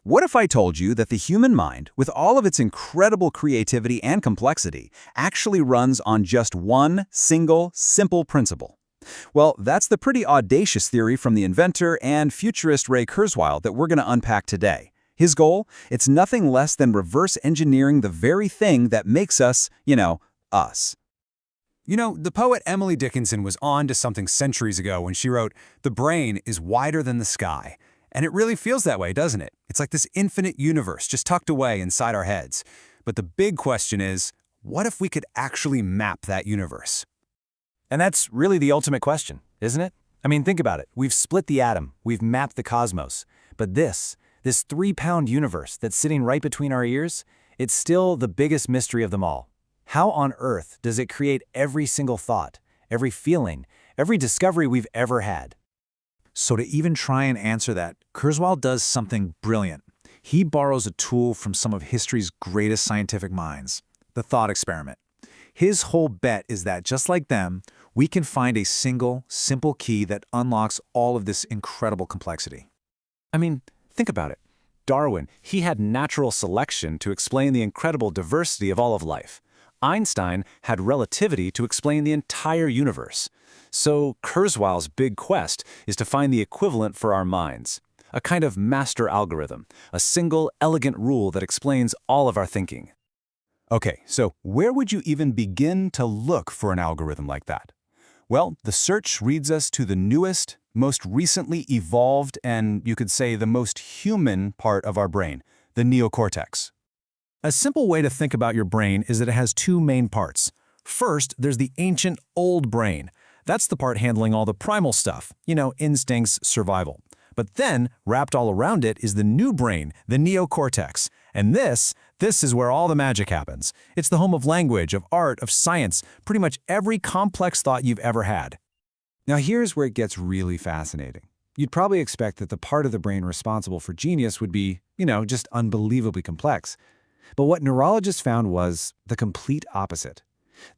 What if I told you that the human mind, with all of its incredible creativity and complexity, actually runs on just one single, simple principle? Well, that's the pretty audacious theory from the inventor and futurist Ray Kurzweil that we're going to unpack today. His goal? It's nothing less than reverse engineering the very thing that makes us, us. The poet Emily Dickinson was on to something centuries ago when she wrote, "The brain is wider than the sky." And it really feels that way, doesn't it? It's like this infinite universe just tucked away inside our heads. But the big question is, what if we could actually map that universe? And that's really the ultimate question, isn't it? I mean, think about it. We've split the atom, we've mapped the cosmos. But this 3-pound universe that's sitting right between our ears, it's still the biggest mystery of them all. How on earth does it create every single thought, every feeling, every discovery we've ever had? So to even try and answer that, Kurzweil does something brilliant. He borrows a tool from some of history's greatest scientific minds, the thought experiment. His whole bet is that, just like them, we can find a single, simple key that unlocks all of this incredible complexity. I mean, think about it. Darwin, he had natural selection to explain the incredible diversity of all of life. Einstein had relativity to explain the entire universe. So Kurzweil's big quest is to find the equivalent for our minds, a kind of master algorithm, a single, elegant rule that explains all of our thinking. Okay, so where would you even begin to look for an algorithm like that? Well, the search leads us to the newest, most recently evolved, and you could say the most human part of our brain, the neocortex. A simple way to think about your brain is that it has two main parts. First, there's the ancient old brain. That's the part handling all the primal stuff, instincts, survival. But then, wrapped all around it is the new brain, the neocortex. And this is where all the magic happens. It's the home of language, of art, of science, pretty much every complex thought you've ever had. Now here's where it gets really fascinating. You'd probably expect that the part of the brain responsible for genius would be, just unbelievably complex. But what neurologists found was the complete opposite.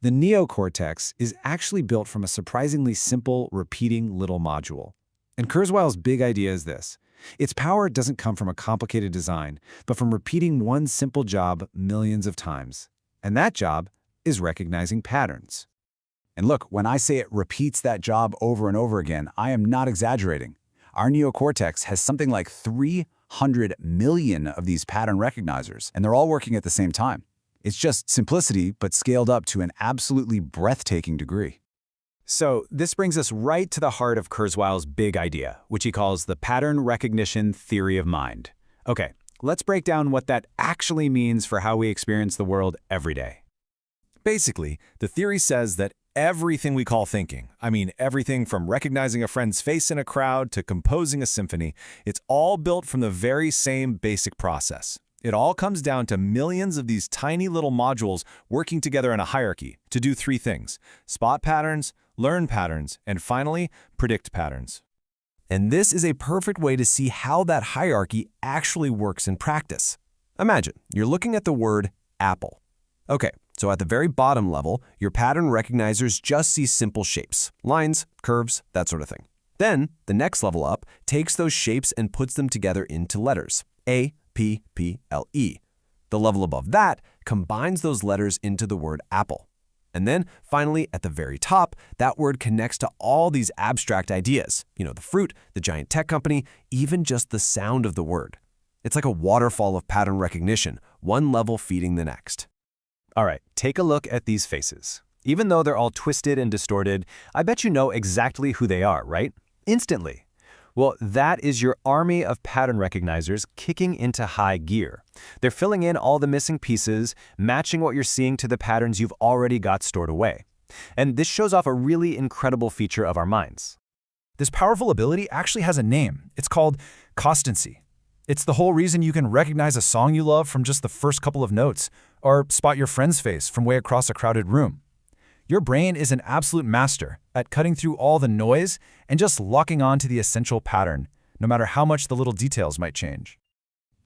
The neocortex is actually built from a surprisingly simple, repeating little module. And Kurzweil's big idea is this. Its power doesn't come from a complicated design, but from repeating one simple job millions of times. And that job is recognizing patterns. And look, when I say it repeats that job over and over again, I am not exaggerating. Our neocortex has something like 300 million of these pattern recognizers, and they're all working at the same time. It's just simplicity, but scaled up to an absolutely breathtaking degree. So this brings us right to the heart of Kurzweil's big idea, which he calls the pattern recognition theory of mind. Okay, let's break down what that actually means for how we experience the world every day. Basically, the theory says that everything we call thinking, everything from recognizing a friend's face in a crowd to composing a symphony, it's all built from the very same basic process. It all comes down to millions of these tiny little modules working together in a hierarchy to do three things: spot patterns, learn patterns, and finally, predict patterns. And this is a perfect way to see how that hierarchy actually works in practice. Imagine you're looking at the word apple. Okay, so at the very bottom level, your pattern recognizers just see simple shapes, lines, curves, that sort of thing. Then, the next level up takes those shapes and puts them together into letters, A, P, P, L, E. The level above that combines those letters into the word apple. And then, finally, at the very top, that word connects to all these abstract ideas. The fruit, the giant tech company, even just the sound of the word. It's like a waterfall of pattern recognition, one level feeding the next. All right, take a look at these faces. Even though they're all twisted and distorted, I bet you know exactly who they are, right? Instantly. Well, that is your army of pattern recognizers kicking into high gear. They're filling in all the missing pieces, matching what you're seeing to the patterns you've already got stored away. And this shows off a really incredible feature of our minds. This powerful ability actually has a name. It's called constancy. It's the whole reason you can recognize a song you love from just the first couple of notes, or spot your friend's face from way across a crowded room. Your brain is an absolute master at cutting through all the noise and just locking on to the essential pattern, no matter how much the little details might change.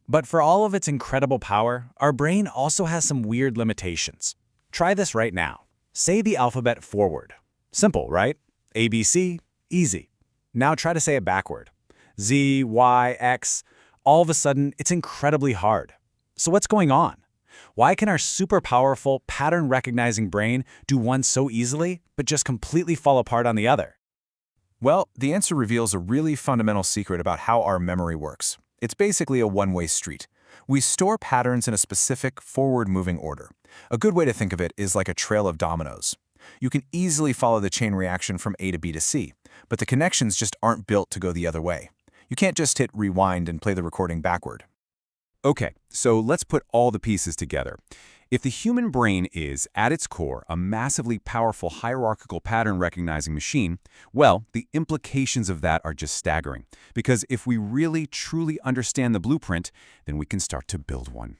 But for all of its incredible power, our brain also has some weird limitations. Try this right now. Say the alphabet forward. Simple, right? ABC, easy. Now try to say it backward. Z, Y, X. all of a sudden it's incredibly hard. So what's going on? Why can our super powerful pattern-recognizing brain do one so easily, but just completely fall apart on the other? Well, the answer reveals a really fundamental secret about how our memory works. It's basically a one-way street. We store patterns in a specific forward-moving order. A good way to think of it is like a trail of dominoes. You can easily follow the chain reaction from A to B to C, but the connections just aren't built to go the other way. You can't just hit rewind and play the recording backward. Okay, so let's put all the pieces together. If the human brain is, at its core, a massively powerful hierarchical pattern-recognizing machine, well, the implications of that are just staggering. Because if we really, truly understand the blueprint, then we can start to build one.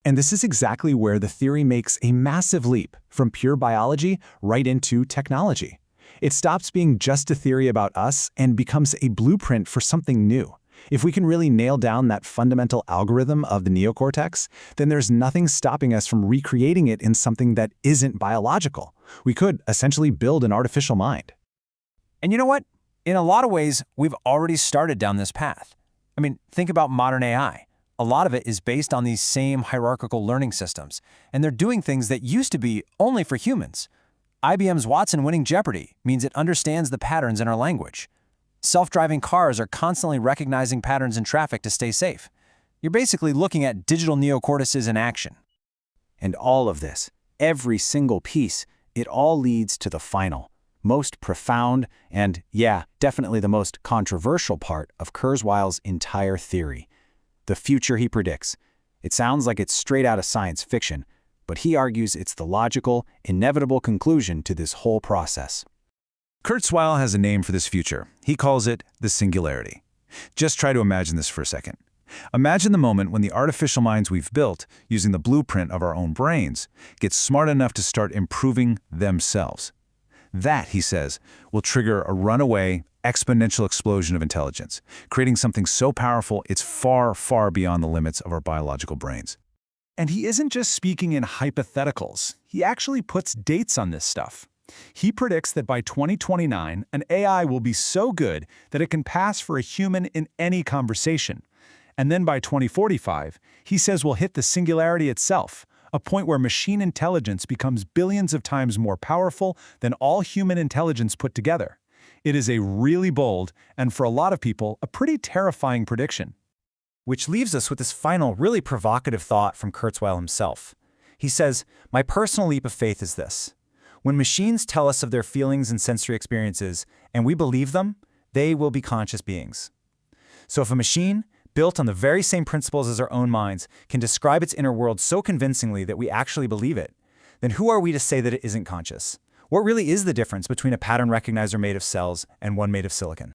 And this is exactly where the theory makes a massive leap from pure biology right into technology. It stops being just a theory about us and becomes a blueprint for something new. If we can really nail down that fundamental algorithm of the neocortex, then there's nothing stopping us from recreating it in something that isn't biological. We could essentially build an artificial mind. And you know what? In a lot of ways, we've already started down this path. I mean, think about modern AI. A lot of it is based on these same hierarchical learning systems, and they're doing things that used to be only for humans. IBM's Watson winning Jeopardy means it understands the patterns in our language. Self-driving cars are constantly recognizing patterns in traffic to stay safe. You're basically looking at digital neocortices in action. And all of this, every single piece, it all leads to the final, most profound, and yeah, definitely the most controversial part of Kurzweil's entire theory. The future he predicts. It sounds like it's straight out of science fiction, but he argues it's the logical, inevitable conclusion to this whole process. Kurzweil has a name for this future. He calls it the Singularity. Just try to imagine this for a second. Imagine the moment when the artificial minds we've built, using the blueprint of our own brains, get smart enough to start improving themselves. That, he says, will trigger a runaway, exponential explosion of intelligence, creating something so powerful it's far, far beyond the limits of our biological brains. And he isn't just speaking in hypotheticals. He actually puts dates on this stuff. He predicts that by 2029, an AI will be so good that it can pass for a human in any conversation. And then by 2045, he says we'll hit the singularity itself, a point where machine intelligence becomes billions of times more powerful than all human intelligence put together. It is a really bold, and for a lot of people, a pretty terrifying prediction. Which leaves us with this final, really provocative thought from Kurzweil himself. He says, "My personal leap of faith is this. When machines tell us of their feelings and sensory experiences, and we believe them, they will be conscious beings. So if a machine, built on the very same principles as our own minds, can describe its inner world so convincingly that we actually believe it, then who are we to say that it isn't conscious? What really is the difference between a pattern recognizer made of cells and one made of silicon?"